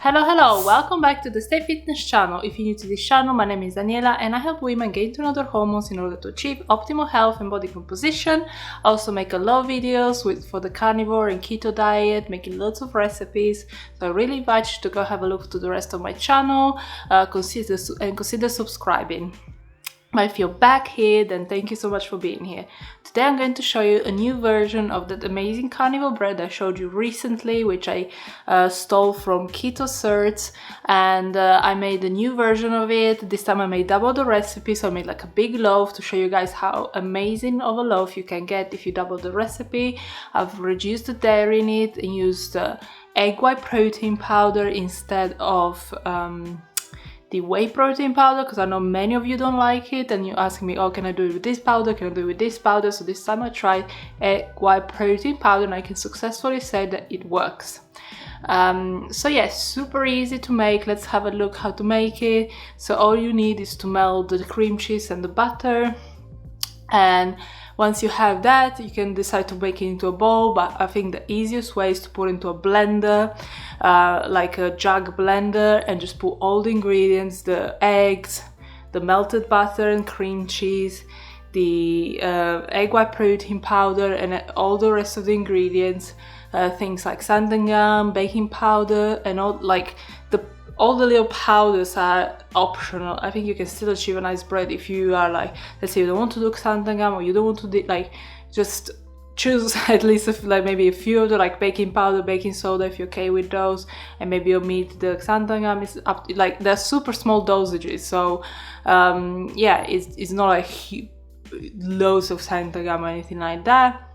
Hello, welcome back to the Stay Fitness channel. If you're new to this channel, my name is Daniela and I help women gain to know their hormones in order to achieve optimal health and body composition. I also make a lot of videos for the carnivore and keto diet, making lots of recipes. So I really invite you to go have a look to the rest of my channel, consider subscribing. But if you're back here, then thank you so much for being here. Today I'm going to show you a new version of that amazing carnivore bread I showed you recently, which I stole from Keto Certs, and I made a new version of it. This time I made double the recipe, so I made like a big loaf to show you guys how amazing of a loaf you can get if you double the recipe. I've reduced the dairy in it and used egg white protein powder instead of the whey protein powder, because I know many of you don't like it and you're asking me, oh, can I do it with this powder, can I do it with this powder? So this time I tried egg white protein powder and I can successfully say that it works. So yes, super easy to make. Let's have a look how to make it. So all you need is to melt the cream cheese and the butter, and once you have that, you can decide to make it into a bowl, but I think the easiest way is to put it into a blender, like a jug blender, and just put all the ingredients, the eggs, the melted butter and cream cheese, the egg white protein powder, and all the rest of the ingredients, things like xanthan, baking powder, and all the little powders are optional. I think you can still achieve a nice bread if you are like, let's say you don't want to do xanthan or you don't want to do, like, just choose at least maybe a few of the baking powder, baking soda if you're okay with those, and maybe omit the xanthan is up to, like, they're super small dosages, so yeah, it's not like loads of xanthan or anything like that.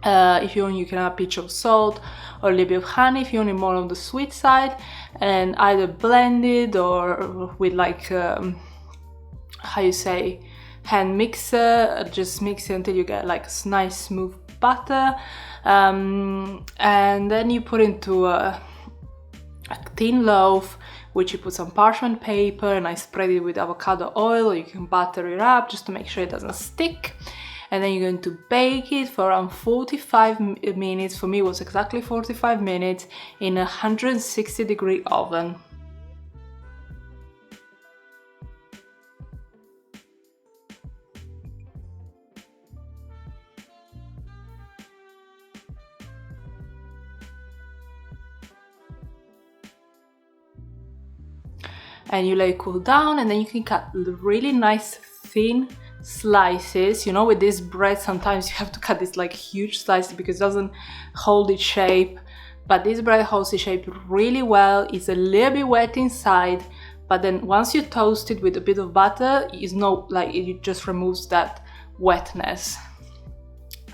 If you want, you can add a pinch of salt or a little bit of honey if you want it more on the sweet side, and either blend it or with hand mixer, just mix it until you get like a nice smooth butter, and then you put into a thin loaf, which you put some parchment paper, and I spread it with avocado oil, or you can butter it up just to make sure it doesn't stick. And then you're going to bake it for around 45 minutes. For me, it was exactly 45 minutes in a 160-degree oven. And you let it cool down, and then you can cut really nice thin slices. You know, with this bread sometimes you have to cut this like huge slices because it doesn't hold its shape, but this bread holds its shape really well. It's a little bit wet inside, but then once you toast it with a bit of butter, it's not like it just removes that wetness.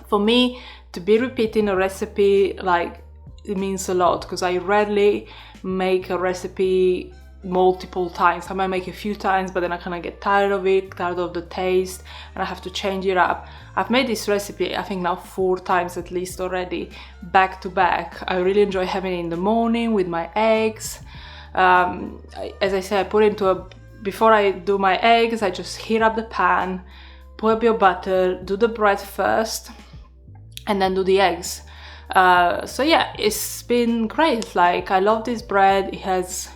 For me, to be repeating a recipe, like, it means a lot, because I rarely make a recipe multiple times. I might make a few times, but then I kind of get tired of it, tired of the taste, and I have to change it up. I've made this recipe, I think now 4 times at least already, back to back. I really enjoy having it in the morning with my eggs. As I said, I put it before I do my eggs, I just heat up the pan, put a bit of butter, do the bread first, and then do the eggs. So yeah, it's been great. Like, I love this bread. It's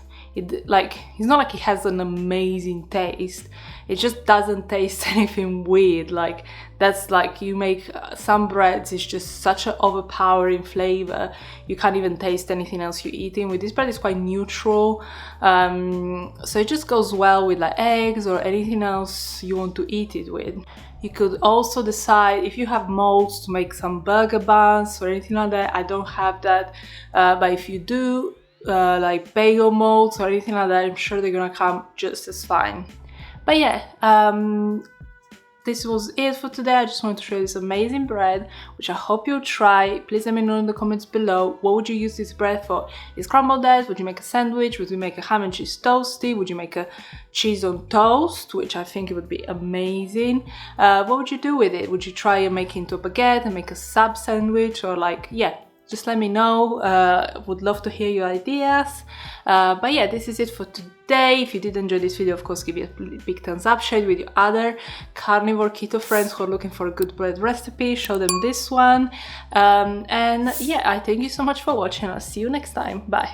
not like it has an amazing taste, it just doesn't taste anything weird. Like, that's like, you make some breads, it's just such an overpowering flavor, you can't even taste anything else you're eating. With this bread, it's quite neutral, so it just goes well with like eggs or anything else you want to eat it with. You could also decide if you have molds to make some burger buns or anything like that. I don't have that, but if you do, like bagel molds or anything like that, I'm sure they're gonna come just as fine. But yeah, this was it for today. I just wanted to show you this amazing bread, which I hope you'll try. Please let me know in the comments below, what would you use this bread for? Is crumbled eggs? Would you make a sandwich? Would you make a ham and cheese toasty? Would you make a cheese on toast, which I think it would be amazing? What would you do with it? Would you try and make it into a baguette and make a sub sandwich, or like, yeah, just let me know. Would love to hear your ideas. But yeah, this is it for today. If you did enjoy this video, of course, give it a big thumbs up, share it with your other carnivore keto friends who are looking for a good bread recipe, show them this one. And yeah, I thank you so much for watching. I'll see you next time. Bye.